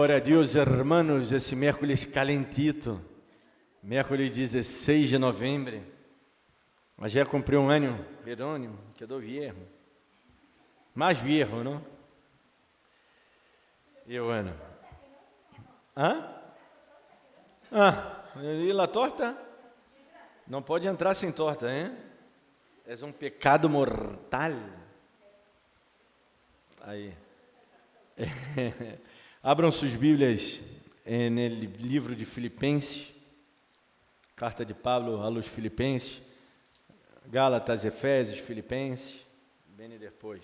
Glória a Deus, hermanos, esse miércoles calentito, miércoles 16 de novembro, mas já cumpriu um ano, Jerônimo, quedou viejo, mais viejo, não? E o ano? E la torta? Não pode entrar sem torta, hein? É um pecado mortal. Aí. Abram suas Bíblias no livro de Filipenses, carta de Pablo aos Filipenses, Gálatas, Efésios, Filipenses, bem depois.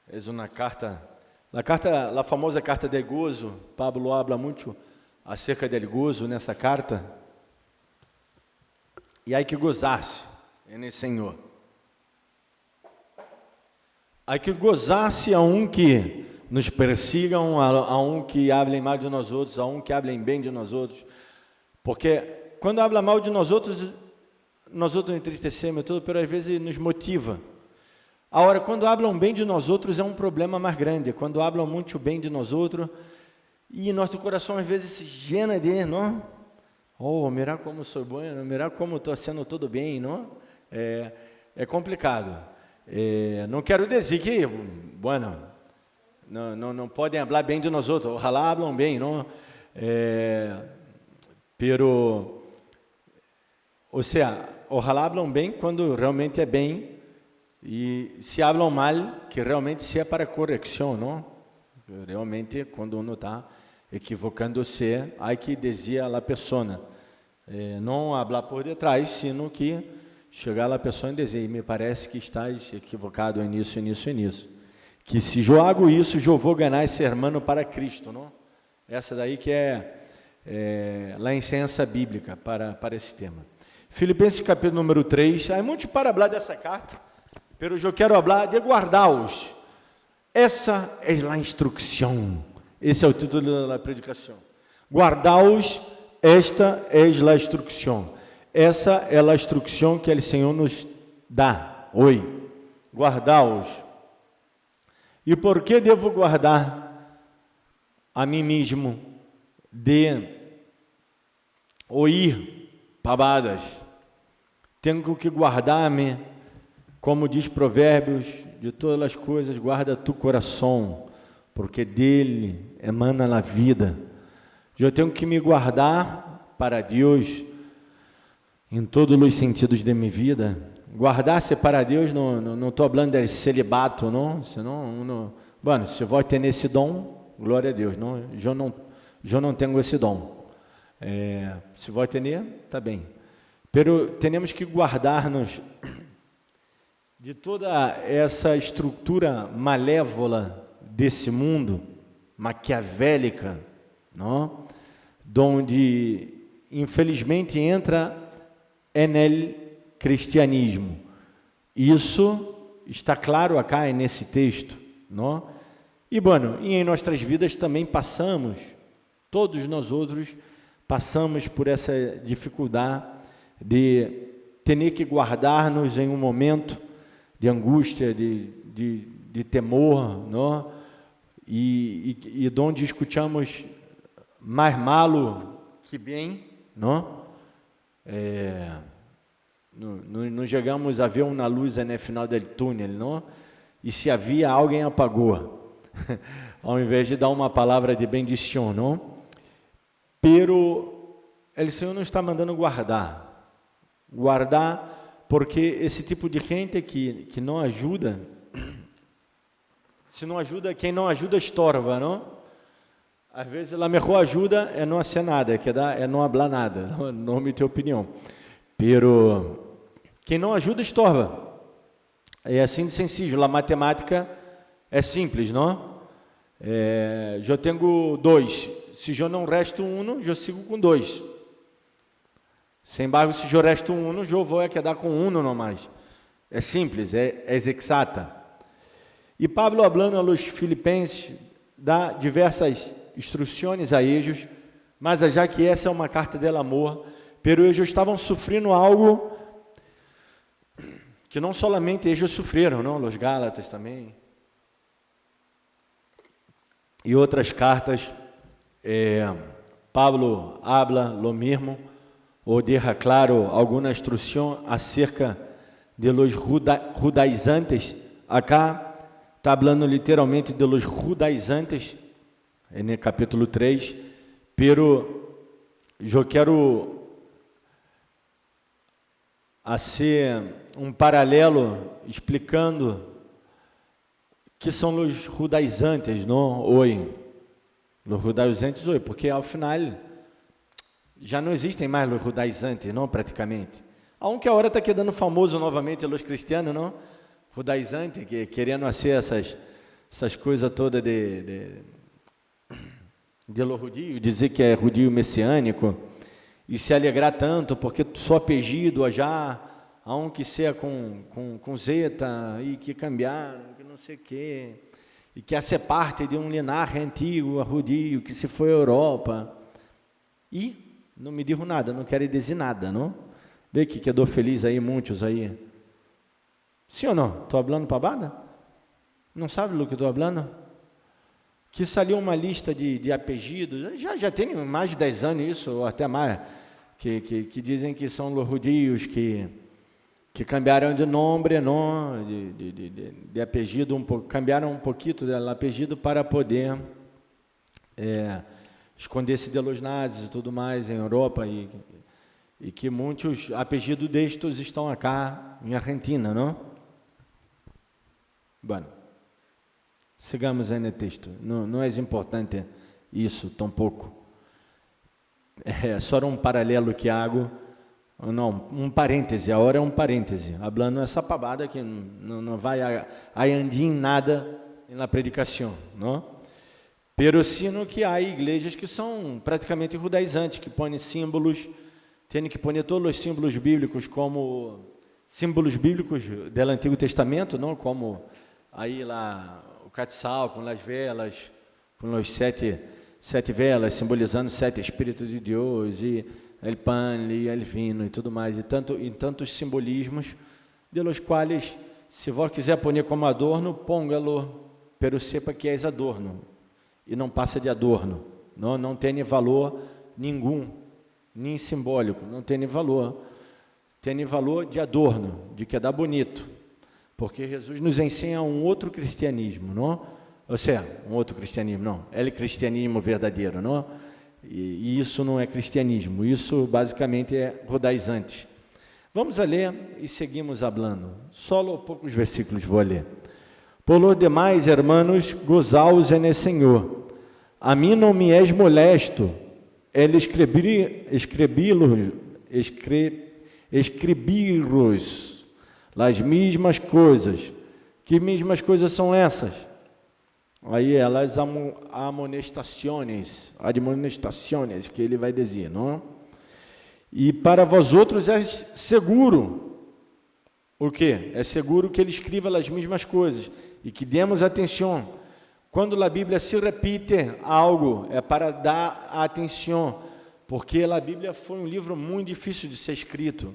É uma carta, a famosa carta de gozo. Pablo habla muito acerca del gozo nessa carta. E há que gozar-se no Senhor. Há que gozar-se a que nos persigam, a que hablem mal de nós outros, a que hablem bem de nós outros, porque quando habla mal de nós outros entristecemos e tudo, mas às vezes nos motiva. Agora, quando hablam bem de nós outros é um problema mais grande, quando hablam muito bem de nós outros, e nosso coração às vezes se llena de, não? Oh, mira como sou bom, mira como estou sendo tudo bem, não? É complicado. Não quero dizer que, bueno, não podem falar bem de nós outros, ojalá hablam bem, não? Ojalá hablam bem quando realmente é bem, e se hablam mal, que realmente seja para correção, não? Realmente, quando uno está equivocando-se, há que dizer a pessoa, não falar por detrás, sino que chegar a pessoa e dizer, me parece que estás equivocado nisso, nisso e nisso. Que se eu hago isso, eu vou ganhar esse irmão para Cristo, não? Essa daí que é a licença bíblica para esse tema. Filipenses capítulo número 3, há muito para falar dessa carta, mas eu quero falar de guardá-los. Essa é a instrução, esse é o título da predicação. Guardá-los, esta é a instrução. Essa é a instrução que o Senhor nos dá hoje. Guardá-los. E por que devo guardar a mim mesmo de ouvir pavadas? Tenho que guardar-me, como diz Provérbios, de todas as coisas, guarda tu coração, porque dele emana a vida. Eu tenho que me guardar para Deus em todos os sentidos de minha vida. Guardar-se para Deus, não estou falando de celibato, não, senão, bueno, se vou ter esse dom, glória a Deus, não, eu não tenho esse dom, se vou ter, está bem, pero temos que guardar-nos de toda essa estrutura malévola desse mundo, maquiavélica, não? Onde, infelizmente, entra nele cristianismo. Isso está claro acá nesse texto, não? E, bueno, e em nossas vidas também passamos, todos nós outros passamos por essa dificuldade de ter que guardar-nos em um momento de angústia, de temor, não? E onde escutamos mais malo que bem, não? Não chegamos a ver uma luz no final do túnel, não? E se havia, alguém apagou, ao invés de dar uma palavra de bendição, não? Pero o Senhor não está mandando guardar, porque esse tipo de gente que não ajuda, se não ajuda, quem não ajuda estorva, não? Às vezes a melhor ajuda é não ser nada, é não falar nada, não me ter opinião. Pero quem não ajuda estorva. É assim de sencillo. A matemática é simples, não? Eu tenho 2. Se eu não resto 1, eu sigo com 2. Sem embargo, se eu resto 1, eu vou quedar com 1 não mais. É simples, é exata. E Pablo, hablando aos Filipenses, dá diversas instruções a eles, mas já que essa é uma carta del amor, pero eles estavam sofrendo algo que não somente eles sofreram, não? Os Gálatas também. e outras cartas, Pablo habla lo mismo, ou deja claro alguma instrução acerca de los judaizantes. Acá está falando literalmente de los judaizantes, no capítulo 3, pero eu quero fazer um paralelo explicando que são os judaizantes, não? Hoje, os judaizantes hoje, porque ao final já não existem mais os judaizantes, não, praticamente. Aunque agora está quedando famoso novamente os cristianos, não? Judaizante, que querendo ser essas coisas todas de los judios, dizer que é judio messiânico, e se alegrar tanto, porque só apelido já, aunque seja com zeta, e que cambiaram, que não sei o quê, e quer ser parte de um linaje antigo, judio, que se foi à Europa, e não me digo nada, não quero dizer nada, não? Vê que quedou feliz aí, muitos aí. Sim ou não? Estou falando pavada? Não sabe do que estou falando? Que saiu uma lista de apelidos, já tem mais de 10 anos isso, ou até mais, que dizem que são os judios que cambiaram de nome, não, de apelido, cambiaram um pouquinho do apelido para poder esconder-se de los nazis e tudo mais em Europa, e que muitos apelidos destes estão acá em Argentina, não? Bueno, sigamos aí no texto. Não é importante isso, tampouco. É só um paralelo que hago, não, um parêntese, a hora é um parêntese, hablando essa pavada que não vai ayandir em nada na predicação, não? Pero sino que há igrejas que são praticamente judaizantes, que põem símbolos, tem que pôr todos os símbolos bíblicos como símbolos bíblicos do Antigo Testamento, não como aí lá o castiçal com as velas, com os sete velas, simbolizando 7 Espíritos de Deus, e el pan e el vino e tudo mais, e tantos simbolismos, de los quais, se vós quiser pôr como adorno, póngalo, pero sepa que és adorno, e não passa de adorno, não tem valor nenhum, nem simbólico, não tem valor, tem valor de adorno, de quedar bonito, porque Jesus nos ensina um outro cristianismo, não? Ou seja, um outro cristianismo, não, é o cristianismo verdadeiro, não? E isso não é cristianismo, isso basicamente é judaizantes. Vamos a ler e seguimos falando, só poucos versículos vou ler. Por los demais, hermanos, gozaos en el Senhor. A mim não me és molesto, el escrebiros as mesmas coisas. Que mesmas coisas são essas? Aí elas admonestações, que ele vai dizer, não? E para vós outros é seguro. O quê? É seguro que ele escreva as mesmas coisas e que demos atenção. Quando a Bíblia se repite algo, é para dar atenção, porque a Bíblia foi um livro muito difícil de ser escrito.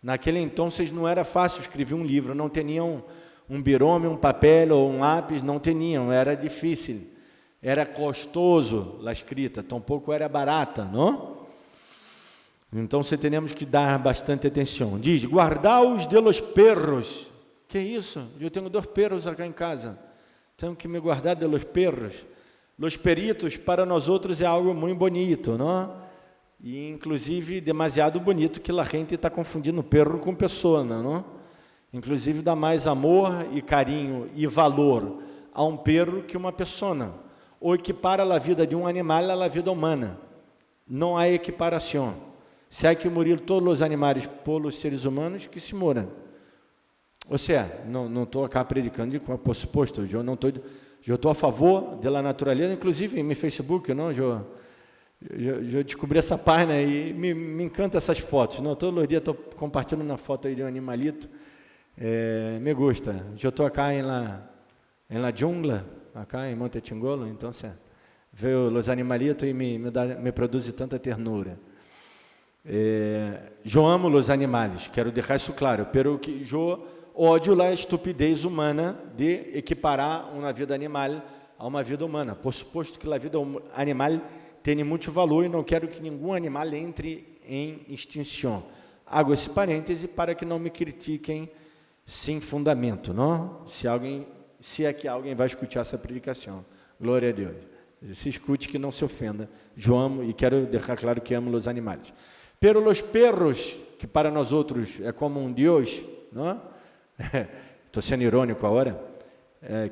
Naquele então, não era fácil escrever um livro, não tinham um birome, um papel ou um lápis, não tinham, era difícil, era custoso a escrita, tampouco era barata, não? Então, temos que dar bastante atenção. Diz, guardaos de los perros. Que isso? Eu tenho 2 perros aqui em casa, tenho que me guardar de los perros. Los peritos, para nós outros, é algo muito bonito, não? E, inclusive, demasiado bonito, que a gente está confundindo perro com pessoa, não? Inclusive, dá mais amor e carinho e valor a um perro que uma pessoa, ou equipara a vida de um animal à vida humana. Não há equiparação. Se há que morrer todos os animais pelos seres humanos, que se moram. Ou seja, não estou acá predicando de como posto, eu estou a favor da natureza, inclusive no Facebook, não, eu descobri essa página e me encanta essas fotos, não, todos os dias estou compartilhando uma foto aí de um animalito, me gusta, eu estou acá em la jungla, acá em Monte Tingolo, então vejo os animalitos e me produz tanta ternura. Eu amo os animais, quero deixar isso claro, pero que eu ódio a estupidez humana de equiparar uma vida animal a uma vida humana, por suposto que a vida animal tem muito valor e não quero que nenhum animal entre em extinção. Hago esse parêntese para que não me critiquem sem fundamento, não? Se é que alguém vai escutar essa predicação. Glória a Deus. Se escute, que não se ofenda. Eu amo e quero deixar claro que amo os animais. Pero los perros, que para nós outros é como um Deus, não? Estou sendo irônico agora,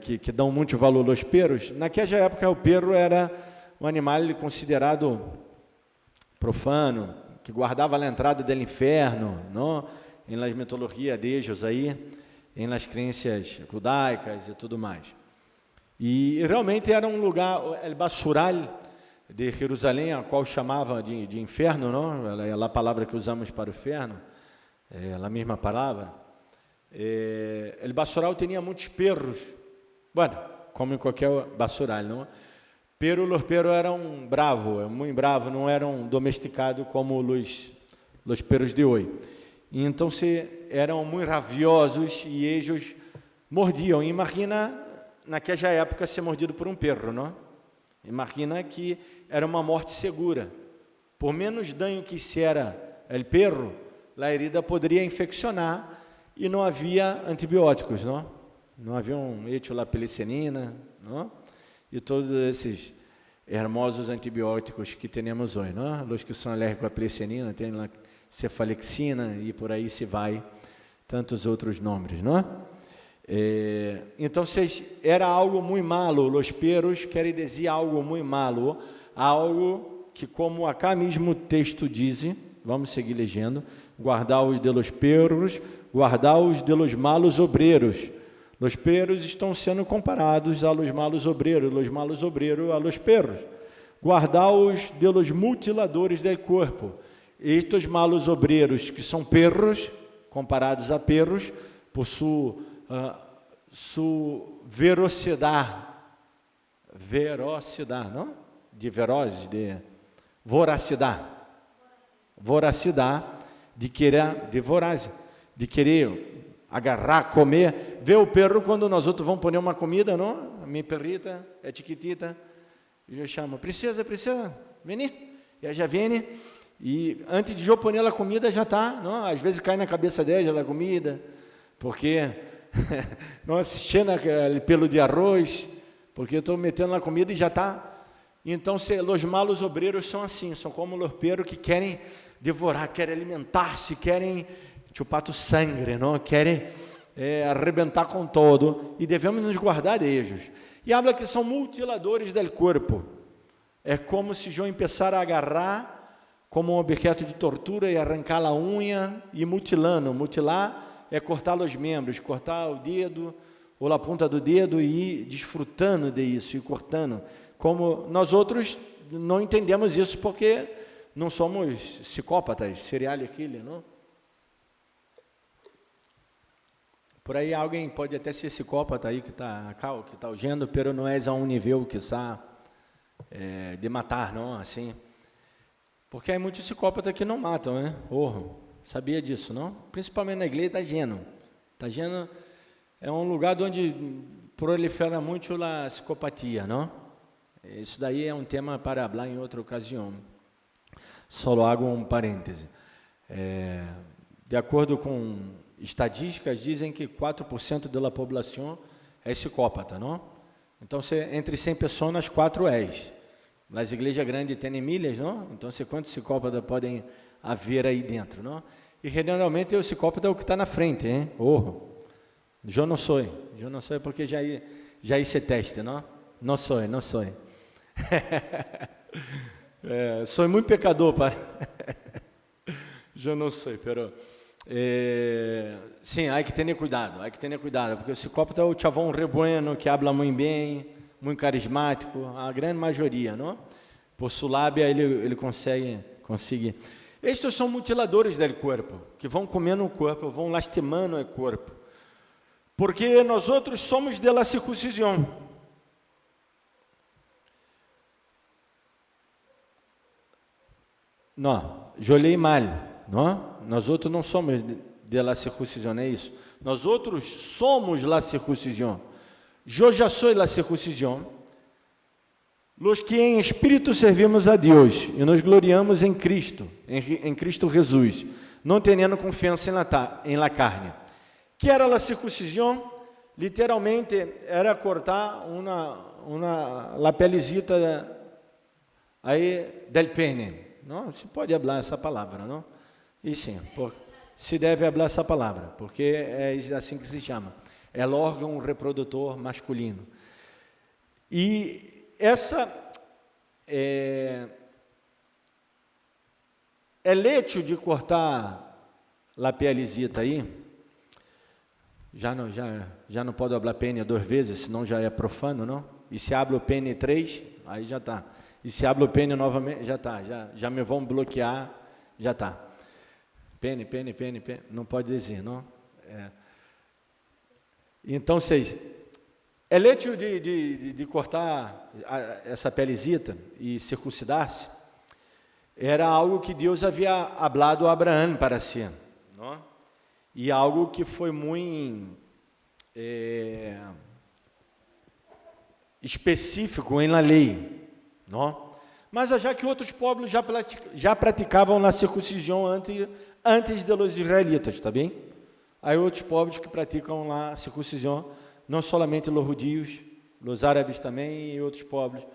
que dão muito valor aos perros. Naquela época o perro era um animal considerado profano, que guardava a entrada do inferno, não? Em las mitologias deles aí, em las crenças judaicas e tudo mais. E realmente era um lugar, el basural de Jerusalém, a qual chamava de inferno, não? É a palavra que usamos para o inferno, é a mesma palavra. El basural tinha muitos perros, bueno, como em qualquer basural, não? Pero os perros eram bravos, muito bravos, não eram domesticados como os perros de hoje. Então, eram muito rabiosos e eles mordiam. Imagina, naquela época, ser mordido por um perro, não? Imagina que era uma morte segura. Por menos dano que hiciera o perro, a herida poderia infeccionar e não havia antibióticos, não? Não havia etiolapenicilina, não? E todos esses hermosos antibióticos que temos hoje, não? Os que são alérgicos à penicilina, tem lá cefalexina e por aí se vai, tantos outros nomes, não? Então, era algo muito malo, os perros querem dizer algo muito malo, algo que, como acá mesmo o texto diz, vamos seguir lendo, guardaos de los perros, guardaos de los malos obreiros. Os perros estão sendo comparados a los malos obreiros a los perros. Guardaos de los mutiladores del corpo. Estes malos obreiros, que são perros, comparados a perros, por sua velocidade, não? De veroz, de voracidade, de querer, de voraz, de querer agarrar, comer. Vê o perro quando nós outros vamos pôr uma comida, não? A minha perrita é chiquitita, e eu chamo, princesa, vem, e ela já vem, e antes de eu pôr a comida já está, não? Às vezes cai na cabeça dela a comida, porque não assistindo pelo de arroz, porque eu estou metendo na comida e já está. Então, os malos obreiros são assim, são como os perros que querem devorar, querem alimentar-se, querem chupar o sangue, não? Querem arrebentar com todo, e devemos nos guardar deles. E habla que são mutiladores del corpo. É como se eu começar a agarrar como um objeto de tortura e arrancar a unha e mutilando. Mutilar é cortar os membros, cortar o dedo ou a ponta do dedo e ir desfrutando disso e cortando. Como nós outros não entendemos isso porque não somos psicópatas, serial killer, não? Por aí alguém pode até ser psicópata aí que está urgendo, pero não é a um nível que está de matar, não, assim. Porque há muitos psicópatas que não matam, né? Sabia disso, não? Principalmente na igreja está geno. Está geno é um lugar onde prolifera muito a psicopatia, não? Isso daí é um tema para falar em outra ocasião. Só hago um parêntese. De acordo com estatísticas, dizem que 4% da população é psicópata, não? Então, entre 100 pessoas, 4 és. Nas igrejas grandes tem milhas, não? Então, quantos psicópatas podem haver aí dentro, não? E, generalmente, o psicópata é o que está na frente, hein? Eu não sou porque já hice teste, não? Não sou. Sou muito pecador, pai. Eu não sou, pero... sim, há que ter cuidado, porque o psicópata é o chavão rebueno, que habla muito bem, muito carismático, a grande maioria, não? Por sua lábia ele consegue. Estes são mutiladores do corpo, que vão comendo o corpo, vão lastimando o corpo, porque nós outros somos de la circuncisão. Não, eu li mal, não? Nós outros não somos de la circuncisão, é isso? Nós outros somos la circuncisão. Eu já sou la circuncisão, Los que em espírito servimos a Deus e nos gloriamos em Cristo, em Cristo Jesus, não tendo confiança em la carne. Que era a circuncisão? Literalmente era cortar la pelecita aí del pene. Não, se pode falar essa palavra, não? E sim, se deve falar essa palavra, porque é assim que se chama. É o órgão reprodutor masculino. E essa hecho de cortar a pelecita aí, já não pode falar pene 2 vezes, senão já é profano, não? E se hablo pene 3, aí já está. E se hablo pene novamente, já está. Já me vão bloquear, já está. Pene, não pode dizer, não? Então, vocês... É hecho de cortar essa pelecita e circuncidar-se, era algo que Deus havia hablado a Abraão para si, não? E algo que foi muito específico em la lei, não? Mas já que outros povos já praticavam a circuncisão antes dos israelitas, tá bem? Há outros povos que praticam a circuncisão, não somente os judios, os árabes também, e outros povos,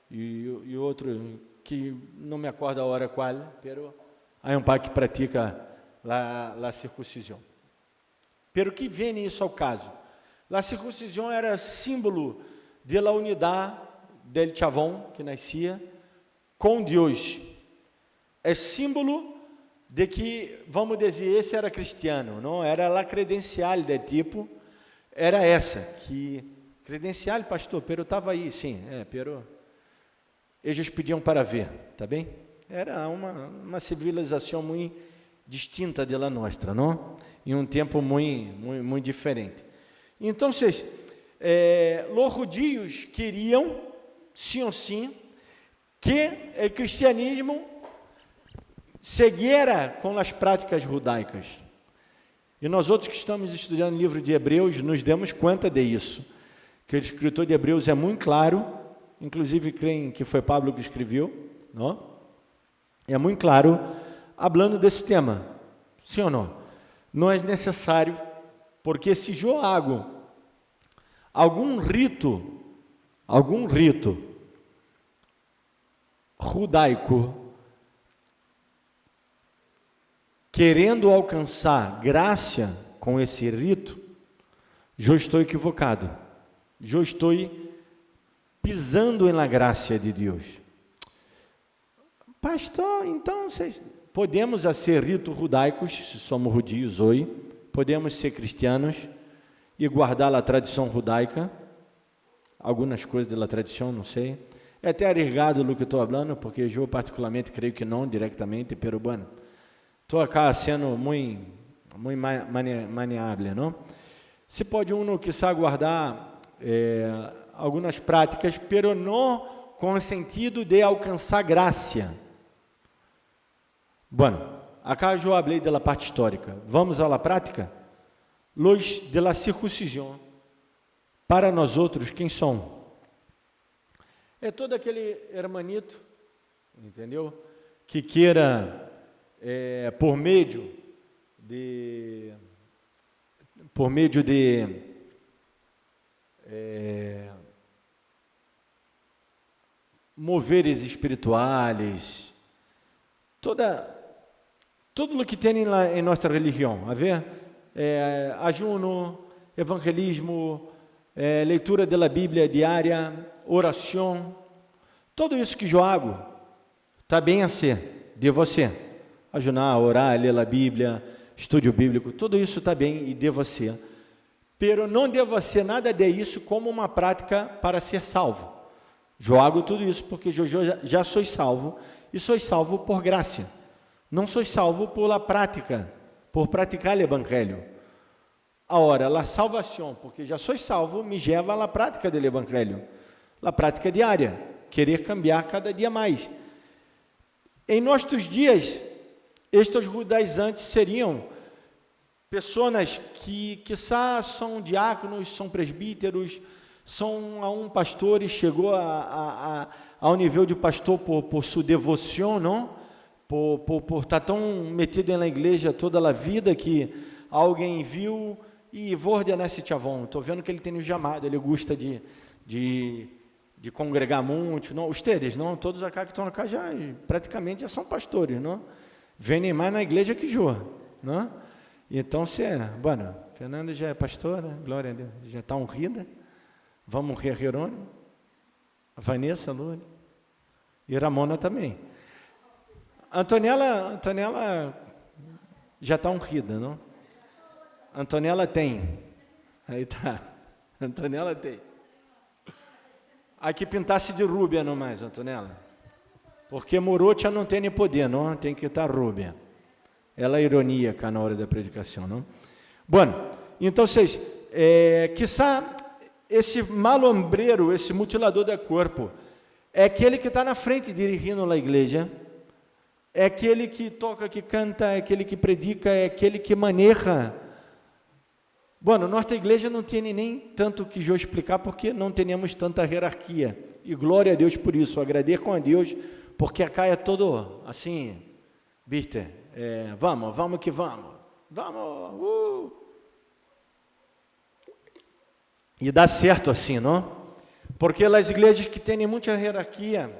e outro que não me acordo a hora qual, pero há pai que pratica a circuncisão. Pero que vem isso ao caso? A circuncisão era símbolo de la unidade del chavão que nascia com Deus. É símbolo de que, vamos dizer, esse era cristiano, não? Era a credencial de tipo. Era essa, que credencial, pastor, pero estava aí, sim, pero eles pediam para ver, tá bem? Era uma civilização muito distinta da nossa, não? Em um tempo muito diferente. Então, vocês, os judios queriam, sim ou sim, que o cristianismo seguira com as práticas judaicas. E nós outros que estamos estudando o livro de Hebreus, nos demos conta disso, que o escritor de Hebreus é muito claro, inclusive creem que foi Pablo que escreveu, não? É muito claro, falando desse tema, sim ou não? Não é necessário, porque se eu hago algum rito judaico, querendo alcançar graça com esse rito, eu estou equivocado. Eu estou pisando na graça de Deus. Pastor, então, podemos ser ritos judaicos, se somos judios hoje, podemos ser cristianos e guardar a tradição judaica, algumas coisas da tradição, não sei. É até arriesgado o que estou falando, porque eu particularmente creio que não diretamente, pero bueno. Estou acá sendo muito maniável, não? Se pode que sabe guardar algumas práticas, pero não com o sentido de alcançar graça. Bueno, acá eu falei da parte histórica. Vamos à prática? Los de la circuncisão. Para nós outros, quem são? É todo aquele hermanito, entendeu? Que queira... por meio de moveres espirituais, tudo o que tem em nossa religião, a ver, ajuno, evangelismo, leitura da Bíblia diária, oração, tudo isso que eu hago, está bem a ser de você. Ajunar, orar, ler a Bíblia, estudo bíblico, tudo isso está bem e deva ser. Pero não deva ser nada disso como uma prática para ser salvo. Eu hago tudo isso porque eu já sou salvo e sou salvo por graça. Não sou salvo por la prática, por praticar o evangelho. Agora, a salvação, porque já sou salvo, me leva à prática do evangelho. A prática diária, querer cambiar cada dia mais. Em nossos dias, estes judaizantes seriam pessoas que quizá são diáconos, são presbíteros, são pastores, chegou a ao nível de pastor por sua devoção, não? Por estar tão metido na igreja toda a vida que alguém viu e vou ordenar esse chavão. Estou vendo que ele tem um chamado, ele gosta de congregar muito. Não, ustedes, não? Todos acá que estão acá praticamente já são pastores, não? Vêm mais na igreja que Jô, não? Então, bueno, Fernanda já é pastora, glória a Deus, já está ungida. Vamos rir Jerônimo, a Vanessa, a Lúlia e Ramona também. Antonella já está ungida, não? Antonella tem. Aí tá. Antonella tem. Aqui pintasse de rúbia não mais, Antonella. Porque morocha não tem nem poder, não? Tem que estar rúbia. Ela é ironia cá na hora da predicação, não? Bueno, então vocês, quiçá esse malombreiro, esse mutilador do corpo, é aquele que está na frente dirigindo a igreja, é aquele que toca, que canta, é aquele que predica, é aquele que maneja. Bueno, nossa igreja não tem nem tanto que eu explicar, porque não temos tanta hierarquia, e glória a Deus por isso, agradeço a Deus, porque acá é todo assim, viste, vamos que vamos, e dá certo assim, não? Porque as igrejas que têm muita hierarquia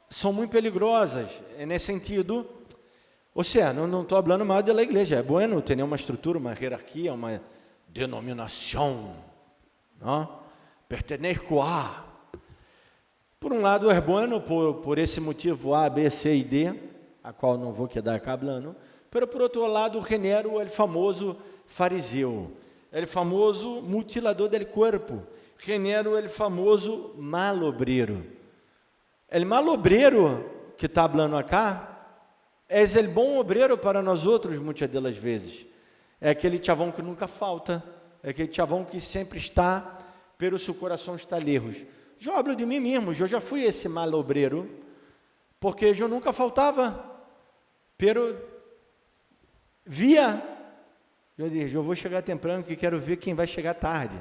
são muito perigosas, nesse sentido, ou seja, não estou falando mal da igreja, é bueno ter uma estrutura, uma hierarquia, uma denominação, não? Pertenezco a. Por um lado é bueno por esse motivo A, B, C e D, a qual não vou quedar cá falando, pero por outro lado, genero o famoso fariseu, o famoso mutilador del corpo, genero o famoso malobreiro. O malobreiro que está falando acá é o bom obreiro para nós outros, muitas das vezes. É aquele chavão que nunca falta, é aquele chavão que sempre está, pero seu coração está lejos. Eu hablo de mim mesmo, eu já fui esse malobreiro, porque eu nunca faltava, pero via, eu disse, eu vou chegar temprano, que quero ver quem vai chegar tarde,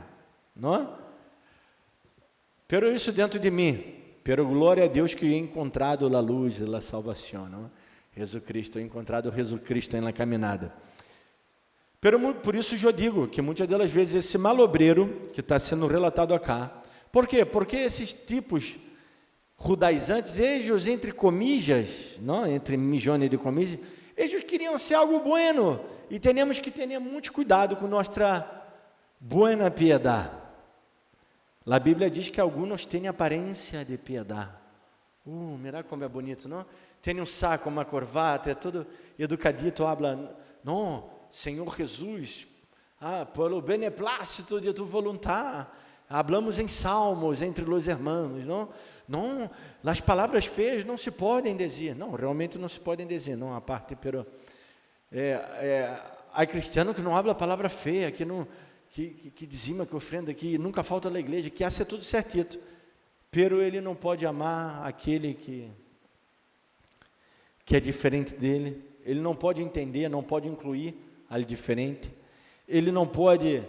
não? Pero isso dentro de mim, pero glória a Deus que he encontrado a luz, a salvação, não? Jesus Cristo, he encontrado Jesus Cristo na caminhada. Por isso eu digo que muitas das vezes esse malobreiro que está sendo relatado acá, por quê? Porque esses tipos judaizantes, eles entre comillas, não? Entre milhões de comillas, eles queriam ser algo bueno, e temos que ter muito cuidado com nossa buena piedade. A Bíblia diz que alguns têm aparência de piedade. Mira como é bonito, não? Tem um saco, uma corbata, é todo educadito, habla, não, Senhor Jesus, pelo beneplácito de tu voluntad, hablamos em salmos entre os irmãos, não? Não, as palavras feias não se podem dizer, não, realmente não se podem dizer, não, a parte, pero há cristiano que não habla a palavra feia, que dizima, que ofrenda, que nunca falta na igreja, que hace tudo certito, pero ele não pode amar aquele que é diferente dele, ele não pode entender, não pode incluir al diferente, ele não pode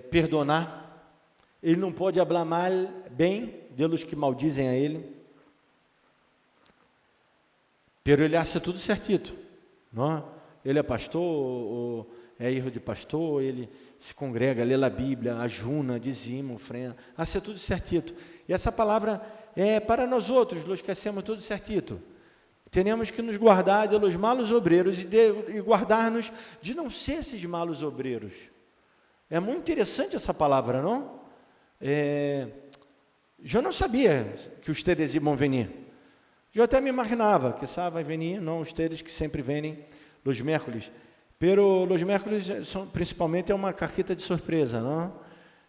perdonar, ele não pode falar mal, bem, deles que maldizem a ele, pero ele hace tudo certito, não? Ele é pastor, ou é filho de pastor, ele se congrega, lê a Bíblia, ajuna, dizima, ofrenda, hace tudo certito, e essa palavra é para nós outros, nós que hacemos tudo certito. Temos que nos guardar dos malos obreiros e guardar-nos de não ser esses malos obreiros. É muito interessante essa palavra, não? Eu não sabia que os teres iam vir. Eu até me imaginava que vai vir, não os teres que sempre vêm, os miércoles. Pero os miércoles, principalmente, é uma carquita de surpresa, não?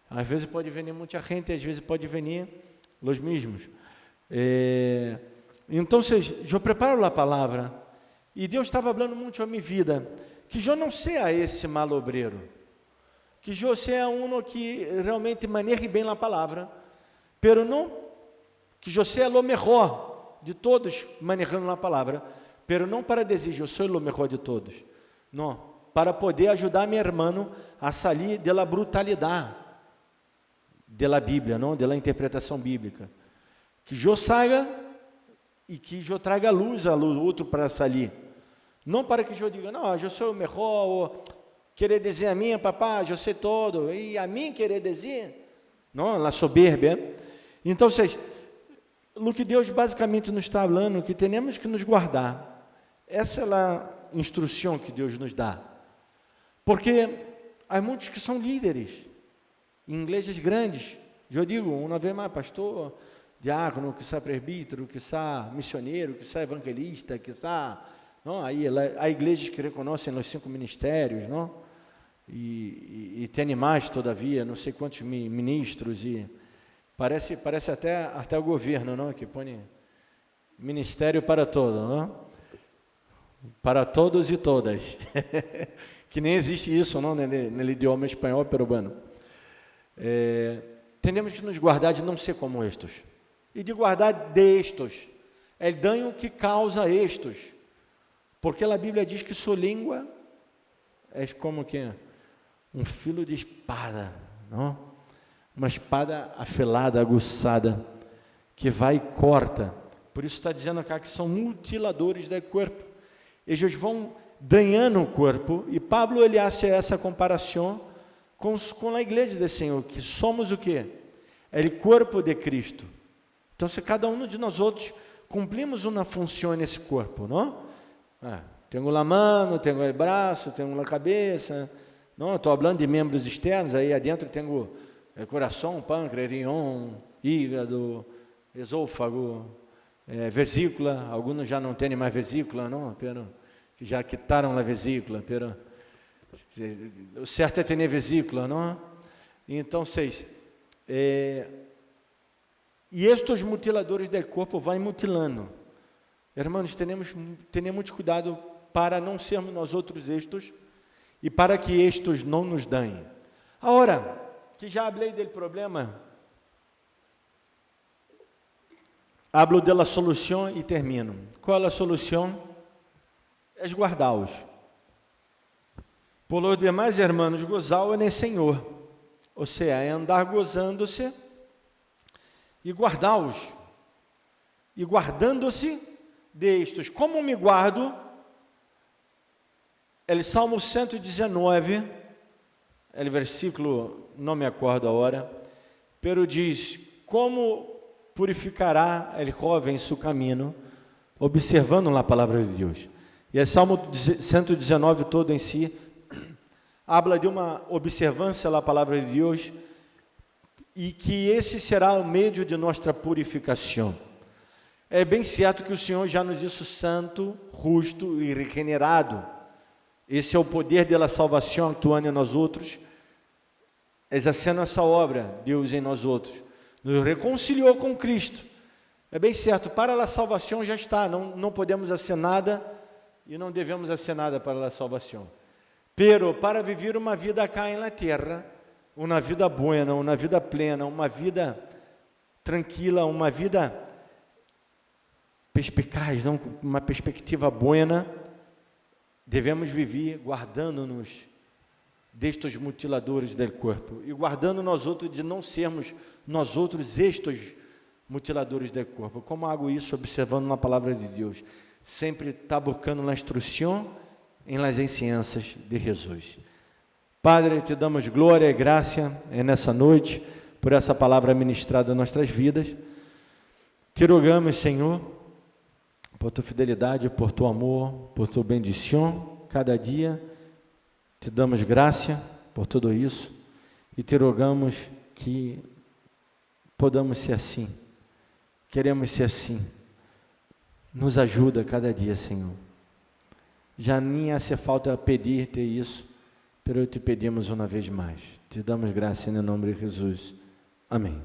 Às vezes pode vir muita gente, às vezes pode vir os mesmos. Então, eu preparo a palavra, e Deus estava falando muito a minha vida, que eu não seja esse malobreiro, que eu seja um que realmente maneje bem a palavra, pero não, que eu seja o melhor de todos manejando a palavra, pero não para dizer, eu sou o melhor de todos, não, para poder ajudar meu irmão a sair da brutalidade da Bíblia, não, da interpretação bíblica, que eu saia e que eu traga luz ao outro para sair. Não para que eu diga, não, eu sou o melhor, ou querer dizer a mim, papá, eu sei todo, e a mim querer dizer, não, a soberbia. Então, o que Deus basicamente nos está falando, que temos que nos guardar. Essa é a instrução que Deus nos dá. Porque há muitos que são líderes, em igrejas grandes. Eu digo, uma vez mais, pastor, diácono, que sai presbítero, que sai missioneiro, que sai evangelista, que sai... Não, aí há igrejas que reconhecem os 5 ministérios, não? E tem mais, todavia, não sei quantos ministros, e parece até o governo, não? Que põe ministério para todos, não? Para todos e todas. Que nem existe isso, não? No idioma espanhol peruano. Temos que nos guardar de não ser como estes. E de guardar destes. É o dano que causa estes. Porque a Bíblia diz que sua língua é como que um filo de espada, não? Uma espada afilada, aguçada, que vai e corta. Por isso está dizendo cá que são mutiladores do corpo. Eles vão danhando o corpo, e Pablo ele hace essa comparação com a igreja do Senhor, que somos o quê? É o corpo de Cristo. Então, se cada um de nós outros cumprimos uma função nesse corpo, não? Tenho a mão, tenho o braço, tenho a cabeça, não? Estou falando de membros externos, aí adentro tenho coração, pâncreas, rim, hígado, esôfago, vesícula. Alguns já não têm mais vesícula, não? Que já quitaram a vesícula, o certo é ter vesícula, não? Então, e estes mutiladores do corpo vão mutilando. Irmãos, tenemos muito cuidado para não sermos nós outros estes e para que estes não nos danem. Agora, que já falei do problema, hablo da solução e termino. Qual é a solução? É guardá-los. Por los demais, irmãos, gozá-lo no Senhor. Ou seja, é andar gozando-se e guardá-los. E guardando-se destes. Como me guardo? É Salmo 119, é o versículo, não me acordo a hora, pero diz, como purificará el jovem seu caminho, observando a palavra de Deus. E o Salmo 119 todo em si, habla de uma observância da palavra de Deus, e que esse será o meio de nossa purificação. É bem certo que o Senhor já nos hizo santo, justo e regenerado. Esse é o poder da salvação atuando em nós outros, exercendo essa obra, Deus em nós outros. Nos reconciliou com Cristo. É bem certo, para a salvação já está, não podemos fazer nada e não devemos fazer nada para a salvação. Pero para viver uma vida cá na terra, uma vida buena, uma vida plena, uma vida tranquila, uma vida perspicaz, não, uma perspectiva buena, devemos viver guardando-nos destes mutiladores do corpo e guardando nós outros de não sermos nós outros estes mutiladores do corpo. Como hago isso observando na palavra de Deus? Sempre está buscando na instrução em las ensinanças de Jesus. Padre, te damos glória e graça nessa noite por essa palavra ministrada em nossas vidas. Te rogamos, Senhor, por tua fidelidade, por teu amor, por tua bendição, cada dia. Te damos graça por tudo isso e te rogamos que podamos ser assim. Queremos ser assim. Nos ajuda cada dia, Senhor. Já nem hace falta pedir-te isso, pero te pedimos uma vez mais. Te damos graça em nome de Jesus. Amém.